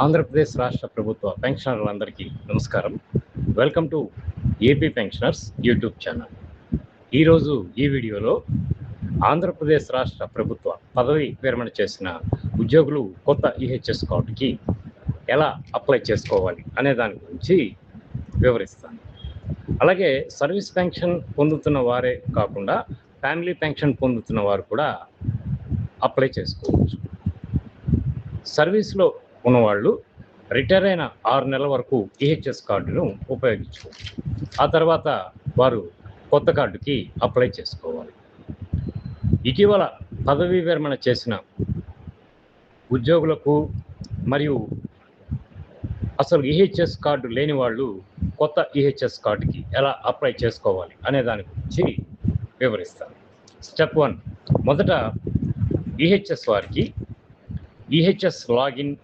ఆంధ్రప్రదేశ్ రాష్ట్ర ప్రభుత్వ పెన్షనర్లందరికీ నమస్కారం. Welcome to AP pensioners YouTube channel. ఈరోజు ఈ వీడియోలో ఆంధ్రప్రదేశ్ రాష్ట్ర ప్రభుత్వ పదవి విరమణ చేసిన ఉద్యోగులు కొత్త ఈహెచ్ఎస్ కార్డుకి ఎలా అప్లై చేసుకోవాలి అనే దాని గురించి వివరిస్తాను. అలాగే సర్వీస్ పెన్షన్ పొందుతున్న వారే కాకుండా ఫ్యామిలీ పెన్షన్ పొందుతున్న వారు కూడా అప్లై చేసుకోవచ్చు. సర్వీస్లో ఉన్నవాళ్ళు రిటైర్ అయిన 6 నెలల వరకు ఈహెచ్ఎస్ కార్డును ఉపయోగించుకోవచ్చు. ఆ తర్వాత వారు కొత్త కార్డుకి అప్లై చేసుకోవాలి. ఇటీవల పదవీ విరమణ చేసిన ఉద్యోగులకు మరియు అసలు ఈహెచ్ఎస్ కార్డు లేని వాళ్ళు కొత్త ఈహెచ్ఎస్ కార్డుకి ఎలా అప్లై చేసుకోవాలి అనే దాని గురించి వివరిస్తాను. స్టెప్ 1, మొదట ఈహెచ్ఎస్ వారికి ఈహెచ్ఎస్ లాగిన్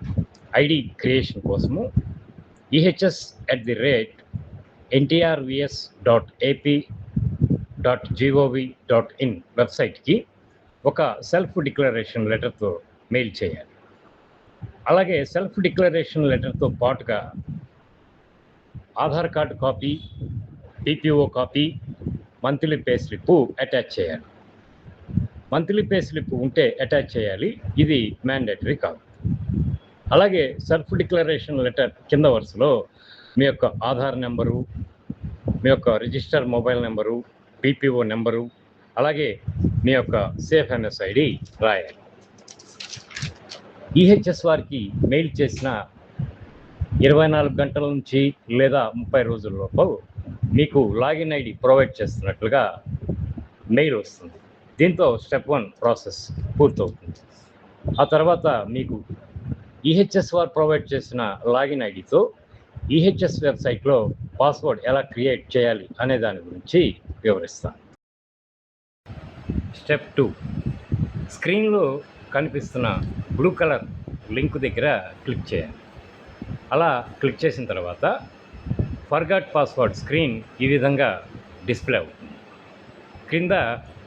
ఐడి క్రియేషన్ కోసము ehs@ntrvs.ap.gov.in వెబ్సైట్కి ఒక సెల్ఫ్ డిక్లరేషన్ లెటర్తో మెయిల్ చేయాలి. అలాగే సెల్ఫ్ డిక్లరేషన్ లెటర్తో పాటుగా Aadhaar card copy, TPO copy, monthly pay slip attach చేయాలి. మంత్లీ పే స్లిప్ ఉంటే అటాచ్ చేయాలి, ఇది మ్యాండేటరీ కాదు. అలాగే సెల్ఫ్ డిక్లరేషన్ లెటర్ కింద వరుసలో మీ యొక్క ఆధార్ నెంబరు, మీ యొక్క register mobile number, PPO number, అలాగే మీ యొక్క సేఫ్ ఎంఎస్ఐడి రాయాలి. ఈహెచ్ఎస్ వారికి మెయిల్ చేసిన 24 గంటల నుంచి లేదా 30 రోజుల్లోపు మీకు లాగిన్ ఐడి ప్రొవైడ్ చేస్తున్నట్లుగా మెయిల్ వస్తుంది. దీంతో స్టెప్ 1 ప్రాసెస్ పూర్తవుతుంది. ఆ తర్వాత మీకు ఈహెచ్ఎస్ వారు ప్రొవైడ్ చేసిన లాగిన్ ఐడితో ఈహెచ్ఎస్ వెబ్సైట్లో పాస్వర్డ్ ఎలా క్రియేట్ చేయాలి అనే దాని గురించి వివరిస్తాను. స్టెప్ 2, స్క్రీన్లో కనిపిస్తున్న బ్లూ కలర్ లింక్ దగ్గర క్లిక్ చేయాలి. అలా క్లిక్ చేసిన తర్వాత ఫర్గాట్ పాస్వర్డ్ స్క్రీన్ ఈ విధంగా డిస్ప్లే అవుతుంది. క్రింద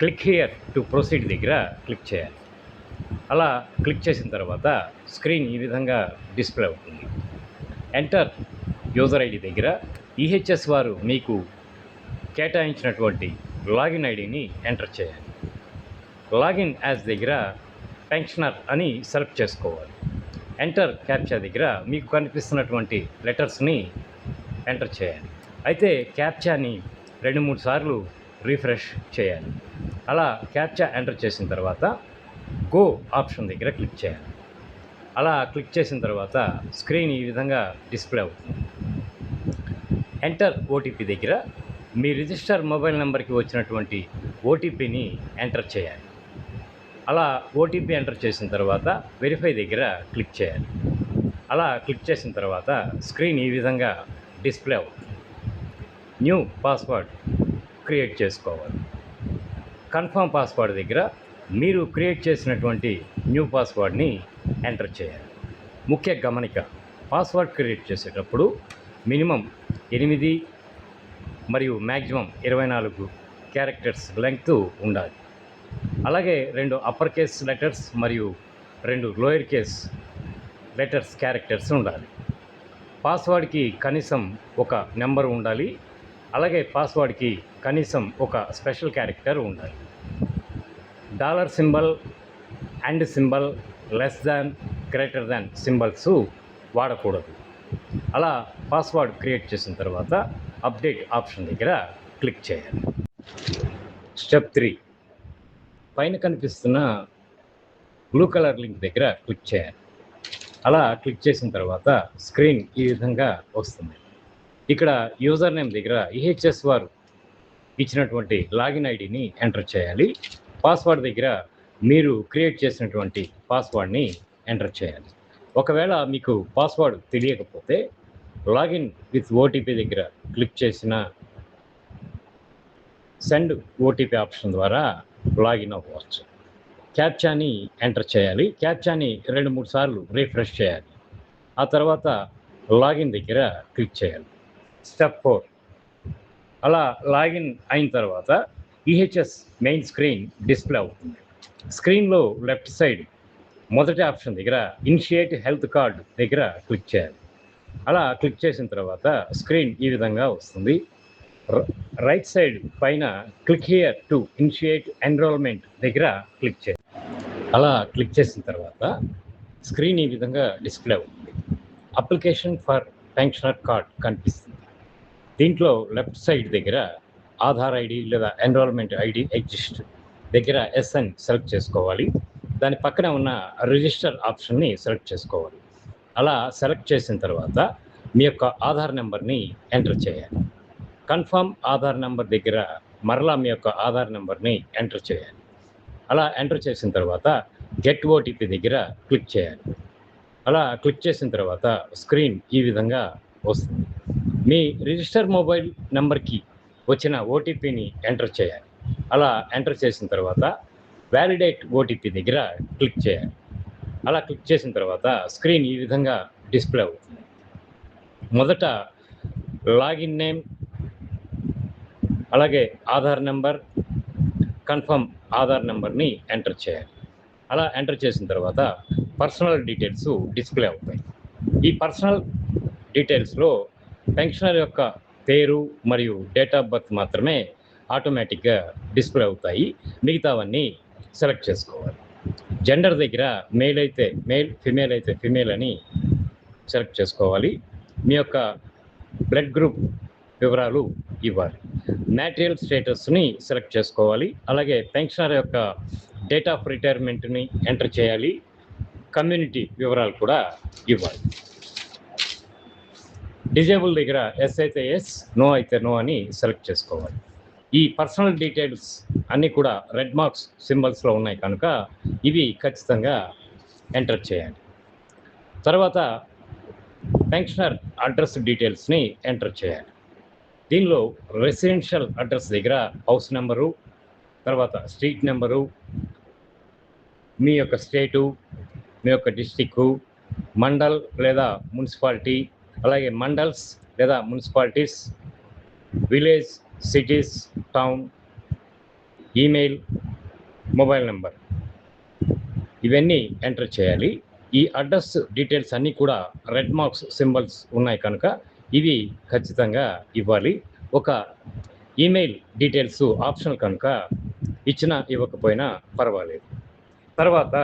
క్లిక్ హియర్ టు ప్రొసీడ్ దగ్గర క్లిక్ చేయాలి. అలా క్లిక్ చేసిన తర్వాత స్క్రీన్ ఈ విధంగా డిస్ప్లే అవుతుంది. ఎంటర్ యూజర్ ఐడి దగ్గర ఈహెచ్ఎస్ వారు మీకు కేటాయించినటువంటి లాగిన్ ఐడిని ఎంటర్ చేయాలి. లాగిన్ యాజ్ దగ్గర పెన్షనర్ అని సెలెక్ట్ చేసుకోవాలి. ఎంటర్ క్యాప్చా దగ్గర మీకు కనిపిస్తున్నటువంటి లెటర్స్ని ఎంటర్ చేయాలి. అయితే క్యాప్చాని 2-3 సార్లు రీఫ్రెష్ చేయాలి. అలా క్యాప్చా ఎంటర్ చేసిన తర్వాత గో ఆప్షన్ దగ్గర క్లిక్ చేయాలి. అలా క్లిక్ చేసిన తర్వాత స్క్రీన్ ఈ విధంగా డిస్ప్లే అవుతుంది. ఎంటర్ ఓటీపీ దగ్గర మీ రిజిస్టర్ మొబైల్ నెంబర్కి వచ్చినటువంటి ఓటీపీని ఎంటర్ చేయాలి. అలా ఓటీపీ ఎంటర్ చేసిన తర్వాత వెరిఫై దగ్గర క్లిక్ చేయాలి. అలా క్లిక్ చేసిన తర్వాత స్క్రీన్ ఈ విధంగా డిస్ప్లే అవుతుంది. న్యూ పాస్వర్డ్ క్రియేట్ చేసుకోవాలి. కన్ఫర్మ్ పాస్వర్డ్ దగ్గర మీరు క్రియేట్ చేసినటువంటి న్యూ పాస్వర్డ్ని ఎంటర్ చేయాలి. ముఖ్య గమనిక, పాస్వర్డ్ క్రియేట్ చేసేటప్పుడు మినిమం 8 మరియు మ్యాక్సిమం 24 క్యారెక్టర్స్ లెంగ్త్ ఉండాలి. అలాగే 2 అప్పర్ కేస్ లెటర్స్ మరియు 2 లోయర్ కేస్ లెటర్స్ క్యారెక్టర్స్ ఉండాలి. పాస్వర్డ్కి కనీసం ఒక నెంబర్ ఉండాలి. అలాగే పాస్వర్డ్కి కనీసం ఒక స్పెషల్ క్యారెక్టర్ ఉండాలి. Dollar symbol, and symbol, less than, greater than symbols వాడకూడదు. అలా పాస్వర్డ్ క్రియేట్ చేసిన తర్వాత అప్డేట్ ఆప్షన్ దగ్గర క్లిక్ చేయాలి. స్టెప్ 3, పైన కనిపిస్తున్న బ్లూ కలర్ లింక్ దగ్గర క్లిక్ చేయాలి. అలా క్లిక్ చేసిన తర్వాత స్క్రీన్ ఈ విధంగా వస్తుంది. ఇక్కడ యూజర్ నేమ్ దగ్గర ఈహెచ్ఎస్ వారు ఇచ్చినటువంటి లాగిన్ ఐడిని ఎంటర్ చేయాలి. పాస్వర్డ్ దగ్గర మీరు క్రియేట్ చేసినటువంటి పాస్వర్డ్ని ఎంటర్ చేయాలి. ఒకవేళ మీకు పాస్వర్డ్ తెలియకపోతే లాగిన్ విత్ ఓటీపీ దగ్గర క్లిక్ చేసిన సెండ్ ఓటీపీ ఆప్షన్ ద్వారా లాగిన్ అవ్వచ్చు. క్యాప్చాని ఎంటర్ చేయాలి. క్యాప్చాని 2-3 సార్లు రీఫ్రెష్ చేయాలి. ఆ తర్వాత లాగిన్ దగ్గర క్లిక్ చేయాలి. స్టెప్ 4, అలా లాగిన్ అయిన తర్వాత ఈహెచ్ఎస్ మెయిన్ స్క్రీన్ డిస్ప్లే అవుతుంది. స్క్రీన్లో లెఫ్ట్ సైడ్ మొదటి ఆప్షన్ దగ్గర ఇనిషియేట్ హెల్త్ కార్డ్ దగ్గర క్లిక్ చేయాలి. అలా క్లిక్ చేసిన తర్వాత స్క్రీన్ ఈ విధంగా వస్తుంది. రైట్ సైడ్ పైన click here to initiate enrolment దగ్గర క్లిక్ చేయాలి. అలా క్లిక్ చేసిన తర్వాత స్క్రీన్ ఈ విధంగా డిస్ప్లే అవుతుంది. అప్లికేషన్ ఫర్ పెన్షనర్ కార్డ్ కనిపిస్తుంది. దీంట్లో లెఫ్ట్ సైడ్ దగ్గర ఆధార్ ఐడి లేదా ఎన్రోల్మెంట్ ఐడి ఎగ్జిస్ట్ దగ్గర ఎస్ఎన్ సెలెక్ట్ చేసుకోవాలి. దాని పక్కన ఉన్న రిజిస్టర్ ఆప్షన్ని సెలెక్ట్ చేసుకోవాలి. అలా సెలెక్ట్ చేసిన తర్వాత మీ యొక్క ఆధార్ నెంబర్ని ఎంటర్ చేయాలి. కన్ఫర్మ్ ఆధార్ నెంబర్ దగ్గర మరలా మీ యొక్క ఆధార్ నెంబర్ని ఎంటర్ చేయాలి. అలా ఎంటర్ చేసిన తర్వాత గెట్ ఓటీపీ దగ్గర క్లిక్ చేయాలి. అలా క్లిక్ చేసిన తర్వాత స్క్రీన్ ఈ విధంగా వస్తుంది. మీ రిజిస్టర్ మొబైల్ నెంబర్కి వచ్చిన ఓటీపీని ఎంటర్ చేయాలి. అలా ఎంటర్ చేసిన తర్వాత వ్యాలిడేట్ ఓటీపీ దగ్గర క్లిక్ చేయాలి. అలా క్లిక్ చేసిన తర్వాత స్క్రీన్ ఈ విధంగా డిస్ప్లే అవుతుంది. మొదట లాగిన్ నేమ్, అలాగే ఆధార్ నెంబర్, కన్ఫర్మ్ ఆధార్ నెంబర్ని ఎంటర్ చేయాలి. అలా ఎంటర్ చేసిన తర్వాత పర్సనల్ డీటెయిల్స్ డిస్ప్లే అవుతాయి. ఈ పర్సనల్ డీటెయిల్స్లో పెన్షనర్ యొక్క పేరు మరియు డేట్ ఆఫ్ బర్త్ మాత్రమే ఆటోమేటిక్గా డిస్ప్లే అవుతాయి. మిగతావన్నీ సెలెక్ట్ చేసుకోవాలి. జెండర్ దగ్గర మేల్ అయితే మేల్, ఫిమేల్ అయితే ఫిమేల్ అని సెలెక్ట్ చేసుకోవాలి. మీ యొక్క బ్లడ్ గ్రూప్ వివరాలు ఇవ్వాలి. మ్యాటీరియల్ స్టేటస్ని సెలెక్ట్ చేసుకోవాలి. అలాగే పెన్షనర్ యొక్క డేట్ ఆఫ్ రిటైర్మెంట్ని ఎంటర్ చేయాలి. కమ్యూనిటీ వివరాలు కూడా ఇవ్వాలి. డిజేబుల్ దగ్గర ఎస్ అయితే ఎస్, నో అయితే నో అని సెలెక్ట్ చేసుకోవాలి. ఈ పర్సనల్ డీటెయిల్స్ అన్నీ కూడా రెడ్ మార్క్స్ సింబల్స్లో ఉన్నాయి కనుక ఇవి ఖచ్చితంగా ఎంటర్ చేయాలి. తర్వాత పెన్షనర్ అడ్రస్ డీటెయిల్స్ని ఎంటర్ చేయాలి. దీనిలో రెసిడెన్షియల్ అడ్రస్ దగ్గర హౌస్ నెంబరు, తర్వాత స్ట్రీట్ నెంబరు, మీ యొక్క స్టేటు, మీ యొక్క డిస్టిక్కు, మండల్ లేదా మున్సిపాలిటీ, అలాగే మండల్స్ లేదా municipalities, village, cities, town, email, mobile number ఇవన్నీ ఎంటర్ చేయాలి. ఈ అడ్రస్ డీటెయిల్స్ అన్నీ కూడా రెడ్ మార్క్స్ సింబల్స్ ఉన్నాయి కనుక ఇవి ఖచ్చితంగా ఇవ్వాలి. ఒక ఈమెయిల్ డీటెయిల్స్ ఆప్షనల్ కనుక ఇచ్చినా ఇవ్వకపోయినా పర్వాలేదు. తర్వాత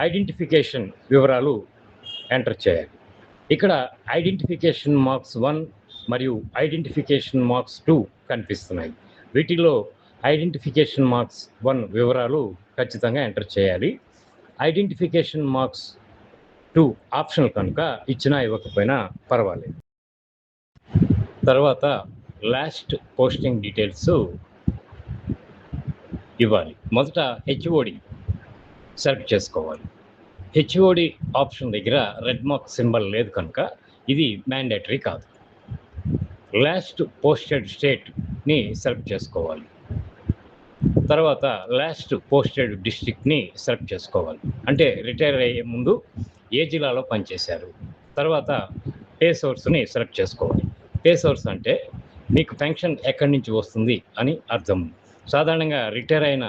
ఐడెంటిఫికేషన్ వివరాలు ఎంటర్ చేయాలి. ఇక్కడ ఐడెంటిఫికేషన్ మార్క్స్ 1 మరియు ఐడెంటిఫికేషన్ మార్క్స్ 2 కనిపిస్తున్నాయి. వీటిలో ఐడెంటిఫికేషన్ మార్క్స్ 1 వివరాలు ఖచ్చితంగా ఎంటర్ చేయాలి. ఐడెంటిఫికేషన్ మార్క్స్ 2 ఆప్షనల్ కనుక ఇచ్చినా ఇవ్వకపోయినా పర్వాలేదు. తర్వాత లాస్ట్ పోస్టింగ్ డీటెయిల్స్ ఇవ్వాలి. మొదట హెచ్ఓడి సెలెక్ట్ చేసుకోవాలి. హెచ్ఓడి ఆప్షన్ దగ్గర రెడ్ మార్క్ సింబల్ లేదు కనుక ఇది మ్యాండేటరీ కాదు. లాస్ట్ పోస్టెడ్ స్టేట్ని సెలెక్ట్ చేసుకోవాలి. తర్వాత లాస్ట్ పోస్టెడ్ డిస్ట్రిక్ట్ని సెలెక్ట్ చేసుకోవాలి. అంటే రిటైర్ అయ్యే ముందు ఏ జిల్లాలో పనిచేశారు. తర్వాత పే సోర్స్ని సెలెక్ట్ చేసుకోవాలి. పే సోర్స్ అంటే మీకు పెన్షన్ ఎక్కడి నుంచి వస్తుంది అని అర్థం. సాధారణంగా రిటైర్ అయిన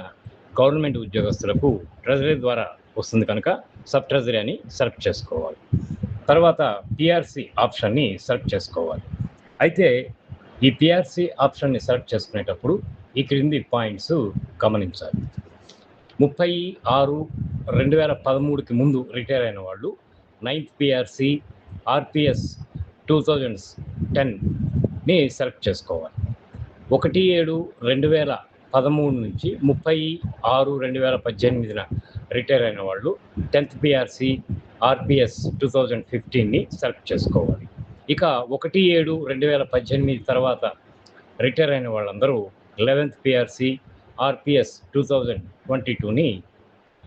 గవర్నమెంట్ ఉద్యోగస్తులకు ట్రెజరీ ద్వారా వస్తుంది కనుక సబ్ ట్రెజరీ అని సెలెక్ట్ చేసుకోవాలి. తర్వాత పిఆర్సి ఆప్షన్ని సెలెక్ట్ చేసుకోవాలి. అయితే ఈ పిఆర్సి ఆప్షన్ని సెలెక్ట్ చేసుకునేటప్పుడు ఈ క్రింది పాయింట్స్ గమనించాలి. 30/6/2013కి ముందు రిటైర్ అయిన వాళ్ళు 9th పిఆర్సి ఆర్పిఎస్ 2010ని సెలెక్ట్ చేసుకోవాలి. 1/7/2013 నుంచి 30/6/2018న రిటైర్ అయిన వాళ్ళు 10th పిఆర్సి ఆర్పిఎస్ 2015ని సెలెక్ట్ చేసుకోవాలి. ఇక 1/7/2018 తర్వాత రిటైర్ అయిన వాళ్ళందరూ 11th పిఆర్సి ఆర్పిఎస్ 2022ని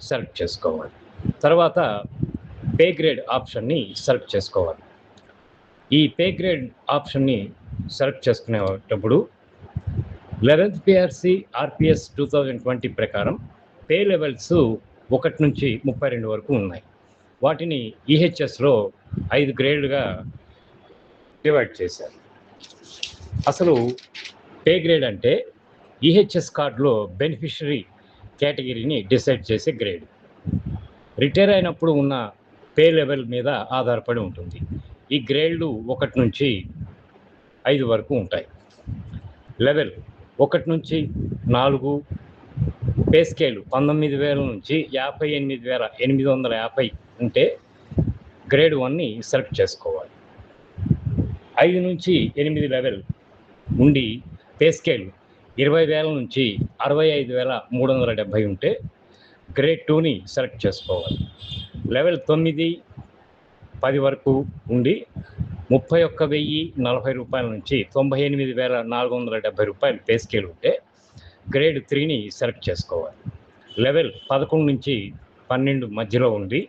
సెలెక్ట్ చేసుకోవాలి. తర్వాత పే గ్రేడ్ ఆప్షన్ని సెలెక్ట్ చేసుకోవాలి. ఈ పే గ్రేడ్ ఆప్షన్ని సెలెక్ట్ చేసుకునేటప్పుడు 11th పిఆర్సి ఆర్పిఎస్ 2020 ప్రకారం పే లెవెల్స్ 1 నుంచి 32 వరకు ఉన్నాయి. వాటిని ఈహెచ్ఎస్లో 5 గ్రేడ్లుగా డివైడ్ చేశారు. అసలు పే గ్రేడ్ అంటే ఈహెచ్ఎస్ కార్డులో బెనిఫిషరీ కేటగిరీని డిసైడ్ చేసే గ్రేడ్. రిటైర్ అయినప్పుడు ఉన్న పే లెవెల్ మీద ఆధారపడి ఉంటుంది. ఈ గ్రేడ్లు 1 నుంచి 5 వరకు ఉంటాయి. లెవెల్ 1 నుంచి 4 పే స్కేలు 19,000 నుంచి 58,850 ఉంటే గ్రేడ్ 1ని సెలెక్ట్ చేసుకోవాలి. 5 నుంచి 8 లెవెల్ ఉండి పే స్కేల్ 20,000 నుంచి 65,370 ఉంటే గ్రేడ్ 2ని సెలెక్ట్ చేసుకోవాలి. లెవెల్ 9, 10 వరకు ఉండి 31,040 రూపాయల నుంచి 98,470 పే స్కేల్ ఉంటే గ్రేడ్ 3ని సెలెక్ట్ చేసుకోవాలి. లెవెల్ 11 నుంచి 12 మధ్యలో ఉండి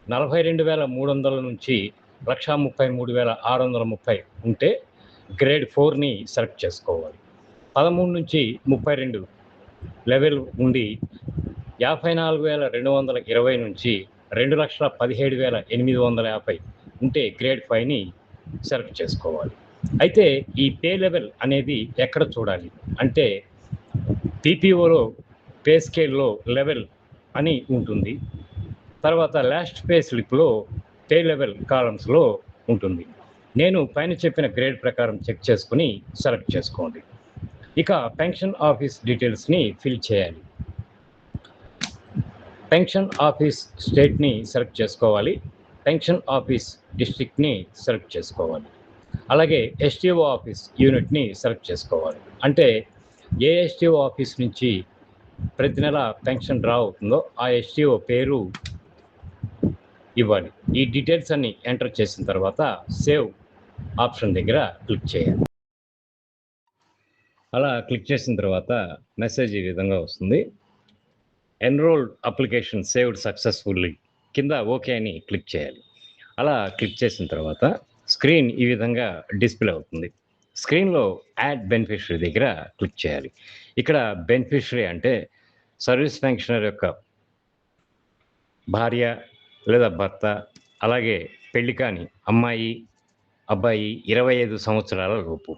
42,300 నుంచి 1,33,630 ఉంటే గ్రేడ్ 4ని సెలెక్ట్ చేసుకోవాలి. 13 నుంచి 32 లెవెల్ ఉండి 54,220 నుంచి 2,17,850 ఉంటే గ్రేడ్ 5ని సెలెక్ట్ చేసుకోవాలి. అయితే ఈ పే లెవెల్ అనేది ఎక్కడ చూడాలి అంటే పీపీఓలో పే స్కేల్లో లెవెల్ అని ఉంటుంది. తర్వాత లాస్ట్ పే స్లిప్లో పే లెవెల్ కాలమ్స్లో ఉంటుంది. నేను పైన చెప్పిన గ్రేడ్ ప్రకారం చెక్ చేసుకుని సెలెక్ట్ చేసుకోండి. ఇక పెన్షన్ ఆఫీస్ డీటెయిల్స్ని ఫిల్ చేయాలి. పెన్షన్ ఆఫీస్ స్టేట్ని సెలెక్ట్ చేసుకోవాలి. పెన్షన్ ఆఫీస్ డిస్ట్రిక్ట్ని సెలెక్ట్ చేసుకోవాలి. అలాగే ఎస్టీఓ ఆఫీస్ యూనిట్ని సెలెక్ట్ చేసుకోవాలి. అంటే ఏ ఎస్టీఓ ఆఫీస్ నుంచి ప్రతి నెల పెన్షన్ డ్రా అవుతుందో ఆ ఎస్టీఓ పేరు ఇవ్వాలి. ఈ డీటెయిల్స్ అన్ని ఎంటర్ చేసిన తర్వాత సేవ్ ఆప్షన్ దగ్గర క్లిక్ చేయాలి. అలా క్లిక్ చేసిన తర్వాత మెసేజ్ ఈ విధంగా వస్తుంది. ఎన్రోల్డ్ అప్లికేషన్ సేవ్డ్ సక్సెస్ఫుల్లీ కింద ఓకే అని క్లిక్ చేయాలి. అలా క్లిక్ చేసిన తర్వాత స్క్రీన్ ఈ విధంగా డిస్ప్లే అవుతుంది. స్క్రీన్లో యాడ్ బెనిఫిషరీ దగ్గర క్లిక్ చేయాలి. ఇక్కడ బెనిఫిషరీ అంటే సర్వీస్ పెన్షనర్ యొక్క భార్య లేదా భర్త, అలాగే పెళ్లి కాని అమ్మాయి, అబ్బాయి 25 సంవత్సరాల లోపు,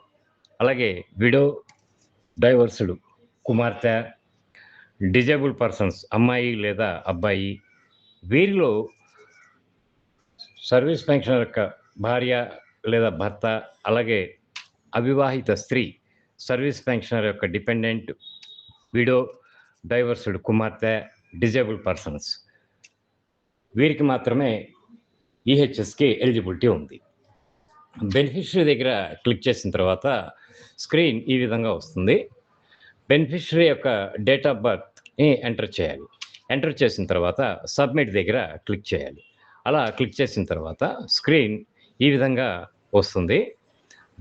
అలాగే విడో, డైవర్స్డ్ కుమార్తె, డిజేబుల్ పర్సన్స్ అమ్మాయి లేదా అబ్బాయి, వీరిలో సర్వీస్ పెన్షనర్ యొక్క భార్య లేదా భర్త, అలాగే అవివాహిత స్త్రీ సర్వీస్ పెన్షనర్ యొక్క డిపెండెంట్, విడో, డైవర్స్డ్ కుమార్తె, డిజేబుల్ పర్సన్స్, వీరికి మాత్రమే ఈహెచ్ఎస్కి ఎలిజిబిలిటీ ఉంది. బెనిఫిషరీ దగ్గర క్లిక్ చేసిన తర్వాత స్క్రీన్ ఈ విధంగా వస్తుంది. బెనిఫిషరీ యొక్క డేట్ ఆఫ్ బర్త్ని ఎంటర్ చేయాలి. ఎంటర్ చేసిన తర్వాత సబ్మిట్ దగ్గర క్లిక్ చేయాలి. అలా క్లిక్ చేసిన తర్వాత స్క్రీన్ ఈ విధంగా వస్తుంది.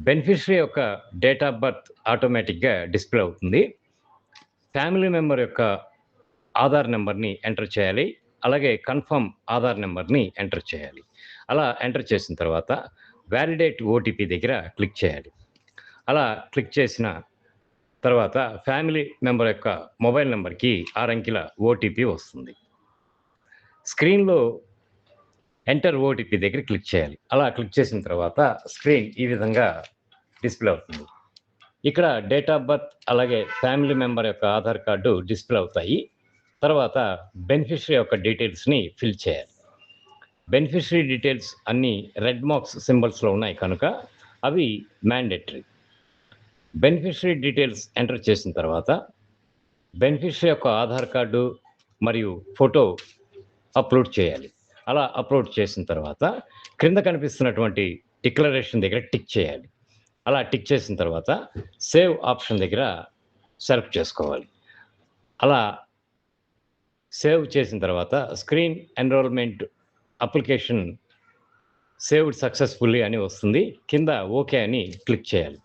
బెనిఫిషరీ యొక్క డేట్ ఆఫ్ బర్త్ ఆటోమేటిక్గా డిస్ప్లే అవుతుంది. ఫ్యామిలీ మెంబర్ యొక్క ఆధార్ నెంబర్ని ఎంటర్ చేయాలి. అలాగే కన్ఫర్మ్ ఆధార్ నెంబర్ని ఎంటర్ చేయాలి. అలా ఎంటర్ చేసిన తర్వాత వ్యాలిడేట్ ఓటీపీ దగ్గర క్లిక్ చేయాలి. అలా క్లిక్ చేసిన తర్వాత ఫ్యామిలీ మెంబర్ యొక్క మొబైల్ నెంబర్కి 6 అంకెల ఓటీపీ వస్తుంది. స్క్రీన్లో ఎంటర్ ఓటీపీ దగ్గర క్లిక్ చేయాలి. అలా క్లిక్ చేసిన తర్వాత స్క్రీన్ ఈ విధంగా డిస్ప్లే అవుతుంది. ఇక్కడ డేట్ ఆఫ్ బర్త్ అలాగే ఫ్యామిలీ మెంబర్ యొక్క ఆధార్ కార్డు డిస్ప్లే అవుతాయి. తర్వాత బెనిఫిషరీ యొక్క డీటెయిల్స్ని ఫిల్ చేయాలి. బెనిఫిషరీ డీటెయిల్స్ అన్నీ రెడ్ మార్క్స్ సింబల్స్లో ఉన్నాయి కనుక అవి మ్యాండేటరీ. బెనిఫిషరీ డీటెయిల్స్ ఎంటర్ చేసిన తర్వాత బెనిఫిషరీ యొక్క ఆధార్ కార్డు మరియు ఫోటో అప్లోడ్ చేయాలి. అలా అప్లోడ్ చేసిన తర్వాత క్రింద కనిపిస్తున్నటువంటి డిక్లరేషన్ దగ్గర టిక్ చేయాలి. అలా టిక్ చేసిన తర్వాత సేవ్ ఆప్షన్ దగ్గర సెలెక్ట్ చేసుకోవాలి. అలా సేవ్ చేసిన తర్వాత screen enrolment application saved successfully అని వస్తుంది. కింద ఓకే అని క్లిక్ చేయాలి.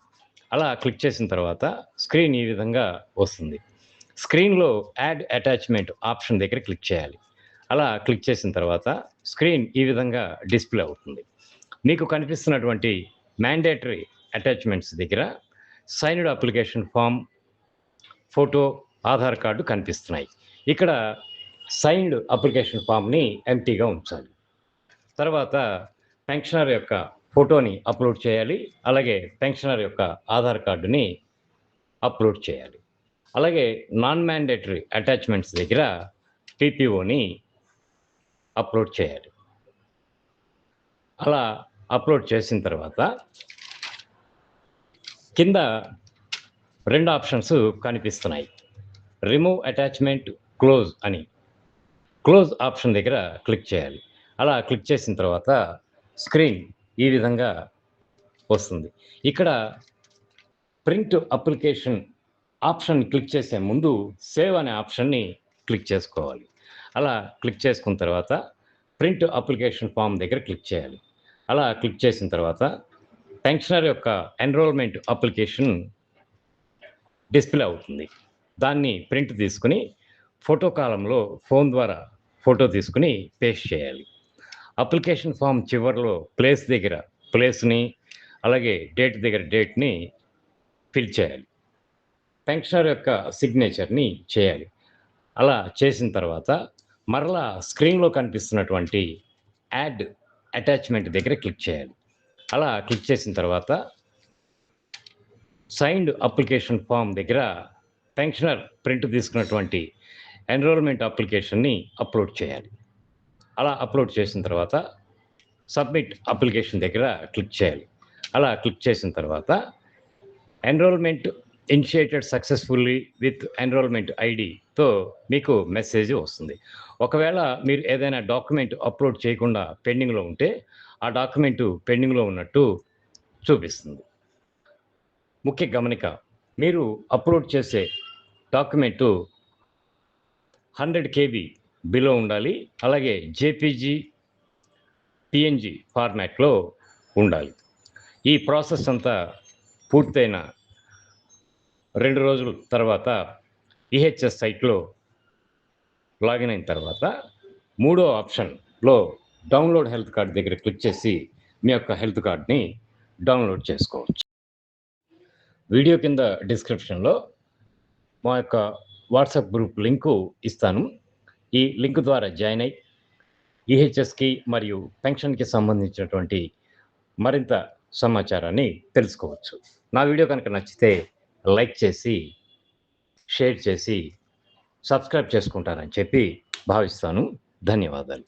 అలా క్లిక్ చేసిన తర్వాత స్క్రీన్ ఈ విధంగా వస్తుంది. స్క్రీన్లో యాడ్ అటాచ్మెంట్ ఆప్షన్ దగ్గర క్లిక్ చేయాలి. అలా క్లిక్ చేసిన తర్వాత స్క్రీన్ ఈ విధంగా డిస్ప్లే అవుతుంది. మీకు కనిపిస్తున్నటువంటి మ్యాండేటరీ అటాచ్మెంట్స్ దగ్గర signed application form, photo, Aadhaar card కనిపిస్తున్నాయి. ఇక్కడ సైన్డ్ అప్లికేషన్ ఫామ్ని ఎంటీగా ఉంచాలి. తర్వాత పెన్షనర్ యొక్క ఫోటోని అప్లోడ్ చేయాలి. అలాగే పెన్షనర్ యొక్క ఆధార్ కార్డుని అప్లోడ్ చేయాలి. అలాగే నాన్ మ్యాండేటరీ అటాచ్మెంట్స్ దగ్గర పీపీఓని అప్లోడ్ చేయాలి. అలా అప్లోడ్ చేసిన తర్వాత కింద 2 ఆప్షన్స్ కనిపిస్తున్నాయి. రిమూవ్ అటాచ్‌మెంట్, క్లోజ్ అని. క్లోజ్ ఆప్షన్ దగ్గర క్లిక్ చేయాలి. అలా క్లిక్ చేసిన తర్వాత స్క్రీన్ ఈ విధంగా వస్తుంది. ఇక్కడ ప్రింట్ అప్లికేషన్ ఆప్షన్ క్లిక్ చేసే ముందు సేవ్ అనే ఆప్షన్‌ని క్లిక్ చేసుకోవాలి. అలా క్లిక్ చేసుకున్న తర్వాత ప్రింట్ అప్లికేషన్ ఫామ్ దగ్గర క్లిక్ చేయాలి. అలా క్లిక్ చేసిన తర్వాత పెన్షనర్ యొక్క ఎన్రోల్మెంట్ అప్లికేషన్ డిస్‌ప్లే అవుతుంది. దాన్ని ప్రింట్ తీసుకొని ఫోటో కాలమ్‌లో ఫోన్ ద్వారా ఫోటో తీసుకొని పేస్ట్ చేయాలి. అప్లికేషన్ ఫామ్ చివర్లో ప్లేస్ దగ్గర ప్లేస్‌ని, అలాగే డేట్ దగ్గర డేట్‌ని ఫిల్ చేయాలి. పెన్షనర్ యొక్క సిగ్నేచర్‌ని చేయాలి. అలా చేసిన తర్వాత మరలా స్క్రీన్‌లో కనిపిస్తున్నటువంటి యాడ్ అటాచ్‌మెంట్ దగ్గర క్లిక్ చేయాలి. అలా క్లిక్ చేసిన తర్వాత సైన్డ్ అప్లికేషన్ ఫామ్ దగ్గర పెన్షనర్ ప్రింట్ తీసుకున్నటువంటి ఎన్రోల్మెంట్ అప్లికేషన్‌ని అప్లోడ్ చేయాలి. అలా అప్లోడ్ చేసిన తర్వాత సబ్మిట్ అప్లికేషన్ దగ్గర క్లిక్ చేయాలి. అలా క్లిక్ చేసిన తర్వాత enrolment initiated successfully with enrolment ఐడీతో మీకు మెసేజ్ వస్తుంది. ఒకవేళ మీరు ఏదైనా డాక్యుమెంట్ అప్లోడ్ చేయకుండా పెండింగ్‌లో ఉంటే, ఆ డాక్యుమెంట్ పెండింగ్‌లో ఉన్నట్టు చూపిస్తుంది. ముఖ్య గమనిక, మీరు అప్లోడ్ చేసే డాక్యుమెంటు 100 కేబీ బిలో ఉండాలి. అలాగే జేపీజీ, పీఎన్జీ ఫార్మాట్‌లో ఉండాలి. ఈ ప్రాసెస్ అంతా పూర్తయిన 2 రోజుల తర్వాత ఈహెచ్ఎస్ సైట్‌లో లాగిన్ అయిన తర్వాత మూడో ఆప్షన్‌లో డౌన్లోడ్ హెల్త్ కార్డ్ దగ్గర క్లిక్ చేసి మీ యొక్క హెల్త్ కార్డ్‌ని డౌన్లోడ్ చేసుకోవచ్చు. వీడియో కింద డిస్క్రిప్షన్‌లో మా యొక్క వాట్సాప్ గ్రూప్ లింకు ఇస్తాను. ఈ లింక్ ద్వారా జాయిన్ అయ్యి ఈహెచ్ఎస్‌కి మరియు పెన్షన్‌కి సంబంధించినటువంటి మరింత సమాచారాన్ని తెలుసుకోవచ్చు. నా వీడియో కనుక నచ్చితే లైక్ చేసి, షేర్ చేసి, సబ్స్క్రైబ్ చేసుకుంటారని చెప్పి భావిస్తాను. ధన్యవాదాలు.